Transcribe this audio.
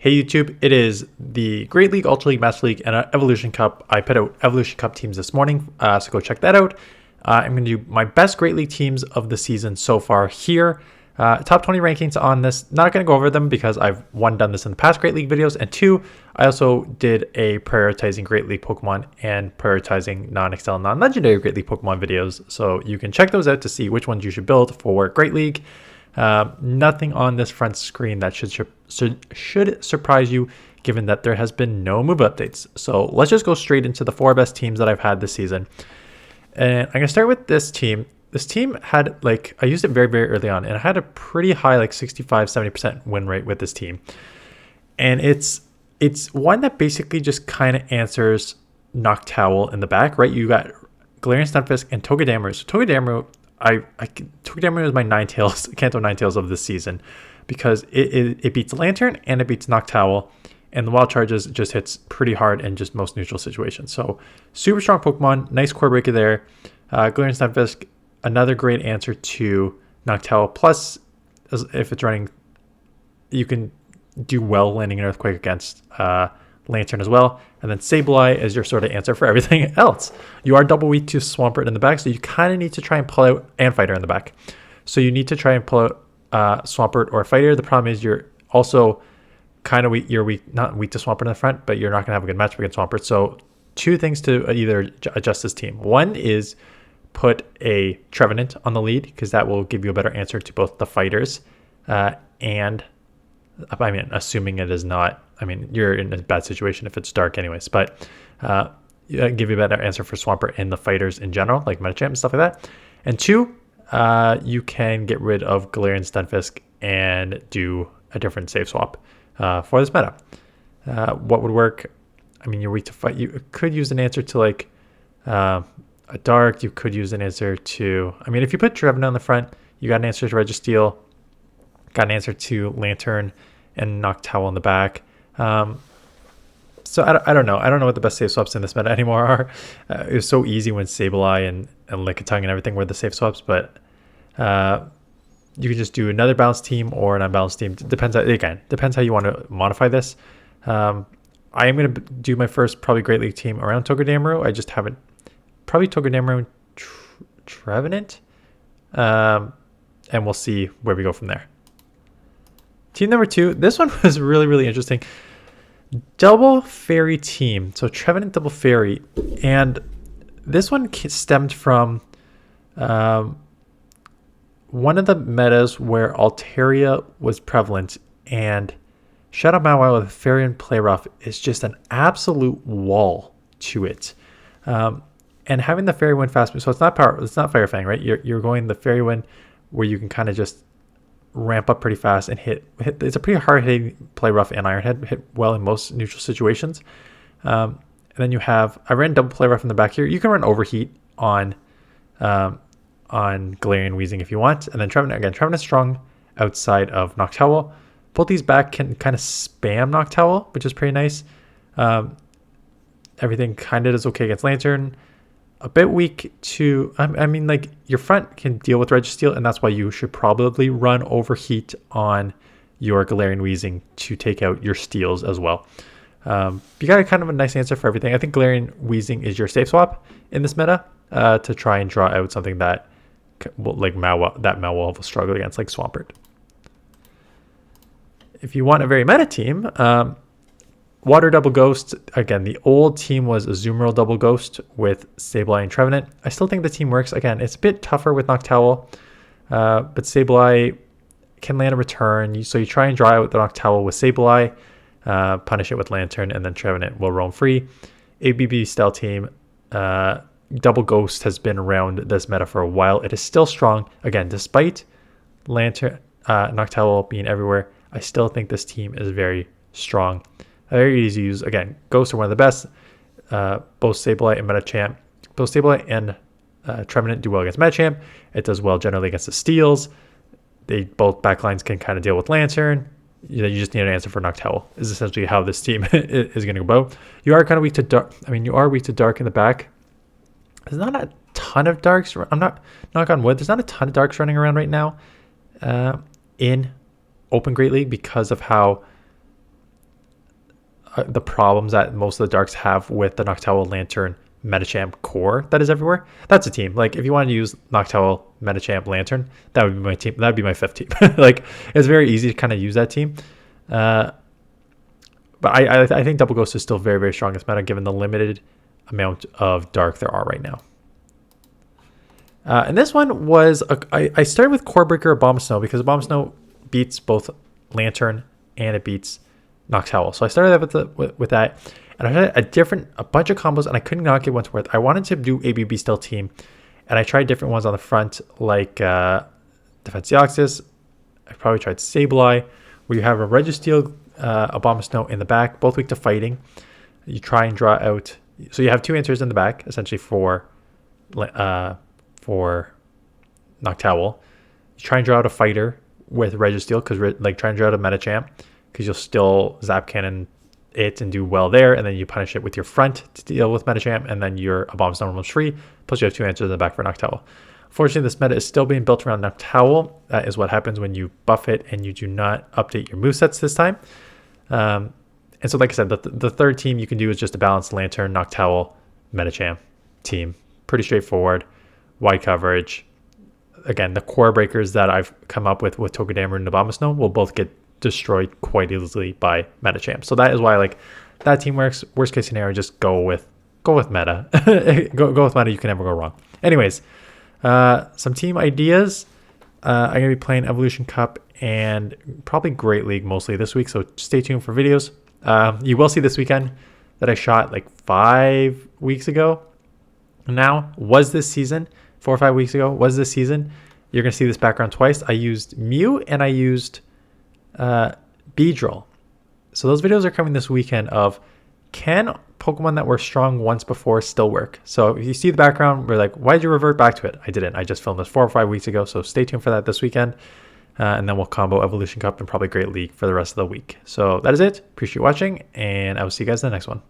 Hey YouTube, it is the Great League, Ultra League, Master League, and Evolution Cup. I put out Evolution Cup teams this morning, so go check that out. I'm going to do my best Great League teams of the season so far here. Top 20 rankings on this. Not going to go over them because I've one, done this in the past Great League videos, and two, I also did a prioritizing Great League Pokemon and prioritizing non-XL, non-legendary Great League Pokemon videos. So you can check those out to see which ones you should build for Great League. Nothing on this front screen that should surprise you, given that there has been no move updates. So let's just go straight into the 4 best teams that I've had this season. And I'm going to start with this team. This team had, like, I used it very, very early on, and I had a pretty high, like 65-70% win rate with this team. And it's one that basically just kind of answers Noctowl in the back, right? You got Galarian Stunfisk and Togedemaru. So Togedemaru, Togedemaru is my Kanto Ninetales of this season, because it beats Lantern and it beats Noctowl, and the Wild Charges just hits pretty hard in just most neutral situations. So super strong Pokemon, nice core breaker there. Galarian Stunfisk, another great answer to Noctowl. Plus, if it's running, you can do well landing an Earthquake against Lantern as well. And then Sableye is your sort of answer for everything else. You are double weak to Swampert in the back, so you kind of need to try and pull out, and Fighter in the back. So you need to try and pull out Swampert or Fighter. The problem is you're also kind of weak. You're weak, not weak to Swampert in the front, but you're not going to have a good matchup against Swampert. So two things to either adjust this team. One is put a Trevenant on the lead, because that will give you a better answer to both the fighters and, I mean, assuming it is not, I mean, you're in a bad situation if it's dark anyways, but give you a better answer for Swampert and the fighters in general, like Metachamp and stuff like that. And two, you can get rid of Galarian Stunfisk and do a different save swap for this meta. What would work? I mean, you're weak to fight. You could use an answer to, like, a dark. You could use an answer to, I mean, if you put Trevenant on the front, you got an answer to Registeel, got an answer to Lantern and Noctowl in the back. So I don't know. I don't know what the best save swaps in this meta anymore are. It was so easy when Sableye and Lickitung and everything were the save swaps, but you can just do another balanced team or an unbalanced team. Depends how you want to modify this. I am going to do my first probably Great League team around Togedemaru. I just haven't, probably Togedemaru, Trevenant, and we'll see where we go from there. Team number 2, this one was really, really interesting. Double Fairy team. So Trevenant Double Fairy. And this one stemmed from one of the metas where Altaria was prevalent, and Shadow Mawile with Fairy and Play Rough is just an absolute wall to it. And having the Fairy Wind fast move, so it's not Fire Fang, right? You're going the Fairy Wind where you can kind of just ramp up pretty fast and hit. It's a pretty hard hitting Play Rough and Iron Head, hit well in most neutral situations. And then you have, I ran double Play Rough in the back here. You can run Overheat on Galarian Weezing if you want. And then Trevenant, again, Trevenant is strong outside of Noctowl. Both these back can kind of spam Noctowl, which is pretty nice. Everything kind of is okay against Lantern. A bit weak to, I mean, like, your front can deal with Registeel, and that's why you should probably run Overheat on your Galarian Weezing to take out your steals as well. You got a kind of a nice answer for everything. I think Galarian Weezing is your safe swap in this meta to try and draw out something that, like, Mawile will struggle against, like Swampert. If you want a very meta team, Water Double Ghost, again, the old team was Azumarill Double Ghost with Sableye and Trevenant. I still think the team works. Again, it's a bit tougher with Noctowl, but Sableye can land a return. So you try and draw out the Noctowl with Sableye, punish it with Lantern, and then Trevenant will roam free. ABB style team, Double Ghost has been around this meta for a while. It is still strong. Again, despite Lantern, Noctowl being everywhere, I still think this team is very strong. Very easy to use. Again, Ghosts are one of the best. Both Sableye and Metachamp. Both Sableye and Trevenant do well against Metachamp. It does well generally against the steals. Both backlines can kind of deal with Lantern. You just need an answer for Noctowl is essentially how this team is going to go. You are kind of weak to dark. I mean, you are weak to dark in the back. There's not a ton of darks. I'm not, knock on wood, there's not a ton of darks running around right now in Open Great League because of how the problems that most of the darks have with the Noctowl, Lantern, Metachamp core that is everywhere. That's a team. Like, if you wanted to use Noctowl, Metachamp, Lantern, that would be my team. That would be my 5th team. Like, it's very easy to kind of use that team. But I think Double Ghost is still very, very strong as meta, given the limited amount of dark there are right now. And this one was, I started with Core Breaker Abomasnow because Abomasnow beats both Lantern and it beats Noctowl. So I started with that. And I had a bunch of combos, and I could not get one to work. I wanted to do ABB Stealth Team, and I tried different ones on the front, like Defense Deoxys. I probably tried Sableye, where you have a Registeel, Abomasnow in the back, both weak to fighting. You try and draw out. So you have 2 answers in the back, essentially for Noctowl. You try and draw out a fighter with Registeel, because try and draw out a Metachamp, because you'll still Zap Cannon it and do well there, and then you punish it with your front to deal with Metachamp, and then your Abomasnow roams free, plus you have 2 answers in the back for Noctowl. Unfortunately, this meta is still being built around Noctowl. That is what happens when you buff it and you do not update your movesets this time. And so, like I said, the third team you can do is just a balanced Lantern, Noctowl, Metachamp team. Pretty straightforward, wide coverage. Again, the core breakers that I've come up with Togedemaru and Abomasnow will both get destroyed quite easily by Metachamp. So that is why, like, that team works. Worst case scenario, just go with meta. go with meta. You can never go wrong. Anyways, some team ideas. I'm gonna be playing Evolution Cup and probably Great League mostly this week. So stay tuned for videos. You will see this weekend that I shot like 5 weeks ago. Now was this season. 4 or 5 weeks ago was this season. You're gonna see this background twice. I used Mew and I used Beedrill. So those videos are coming this weekend of, can Pokemon that were strong once before still work? So if you see the background, we're like, why did you revert back to it? I didn't. I just filmed this 4 or 5 weeks ago. So stay tuned for that this weekend. And then we'll combo Evolution Cup and probably Great League for the rest of the week. So that is it. Appreciate you watching, and I will see you guys in the next one.